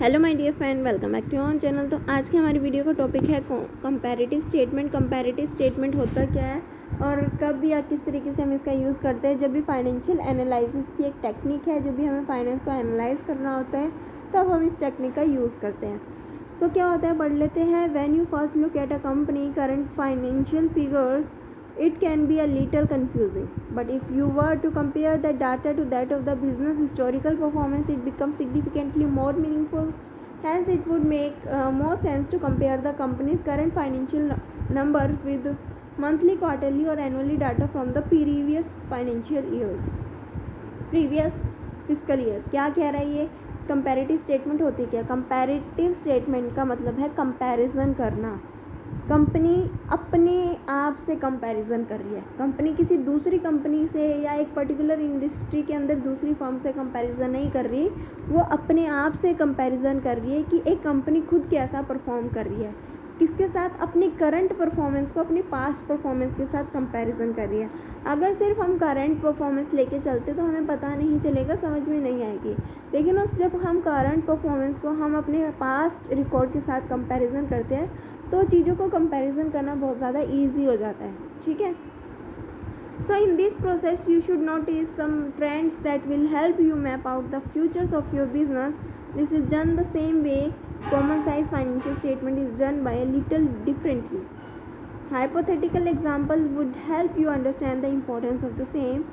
Hello my dear friend, welcome back to on channel. तो आज की हमारी वीडियो का टॉपिक है कंपैरेटिव स्टेटमेंट। कंपैरेटिव स्टेटमेंट होता क्या है और कब या किस तरीके से हम इसका यूज़ करते हैं। जब भी फाइनेंशियल एनालिसिस की एक टेक्निक है, जब भी हमें फाइनेंस को एनालाइज करना होता है तब हम इस टेक्निक का यूज़ करते हैं। सो क्या होता है, पढ़ लेते हैं। When you first look at a company current financial figures, it can be a little confusing, but if you were to compare the data to that of the business historical performance, it becomes significantly more meaningful. Hence it would make more sense to compare the company's current financial number with monthly, quarterly or annually data from the previous fiscal year। क्या कह रहा है ये? Comparative statement होती क्या? Comparative statement का मतलब है कंपैरिजन करना। कंपनी अपने आप से कंपैरिजन कर रही है, कंपनी किसी दूसरी कंपनी से या एक पर्टिकुलर इंडस्ट्री के अंदर दूसरी फर्म से कंपैरिजन नहीं कर रही, वो अपने आप से कंपैरिजन कर रही है कि एक कंपनी खुद कैसा परफॉर्म कर रही है, किसके साथ, अपनी करंट परफॉर्मेंस को अपनी पास्ट परफॉर्मेंस के साथ कंपैरिजन कर रही है। अगर सिर्फ हम करंट परफॉर्मेंस लेके चलते तो हमें पता नहीं चलेगा, समझ में नहीं आएगी। लेकिन जब हम करंट परफॉर्मेंस को हम अपने पास्ट रिकॉर्ड के साथ कंपैरिजन करते हैं तो चीज़ों को कंपैरिजन करना बहुत ज़्यादा ईजी हो जाता है। ठीक है। So in this process you should notice some trends that will help you map out the futures of your business. This is done the same way common size financial statement is done by a little differently. Hypothetical example would help you understand the importance of the same.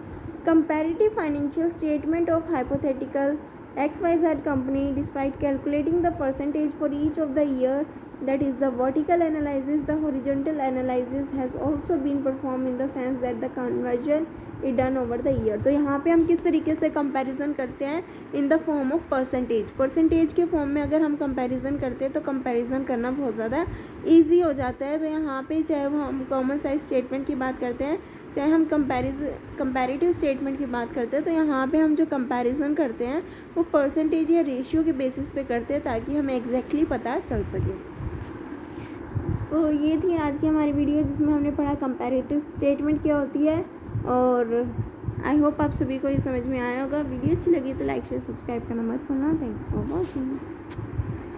Comparative financial statement of hypothetical XYZ company. Despite calculating the percentage for each of the year, that is the vertical analysis, the horizontal analysis has also been performed in the sense that the conversion is done over the year. तो यहाँ पे हम किस तरीके से comparison करते हैं? In the form of percentage के फॉर्म में अगर हम कंपैरिजन करते हैं तो कंपैरिजन करना बहुत ज़्यादा ईजी हो जाता है। तो यहाँ पे चाहे वो हम कॉमन साइज स्टेटमेंट की बात करते हैं, चाहे हम कंपैरेटिव स्टेटमेंट की बात करते हैं, तो यहाँ पे हम जो कंपैरिजन करते हैं वो परसेंटेज या रेशियो के बेसिस पे करते हैं ताकि हमें एग्जैक्टली पता चल सके। तो ये थी आज की हमारी वीडियो जिसमें हमने पढ़ा कंपैरेटिव स्टेटमेंट क्या होती है, और आई होप आप सभी को ये समझ में आया होगा। वीडियो अच्छी लगी तो लाइक शेयर सब्सक्राइब करना मत भूलना। Thanks for watching.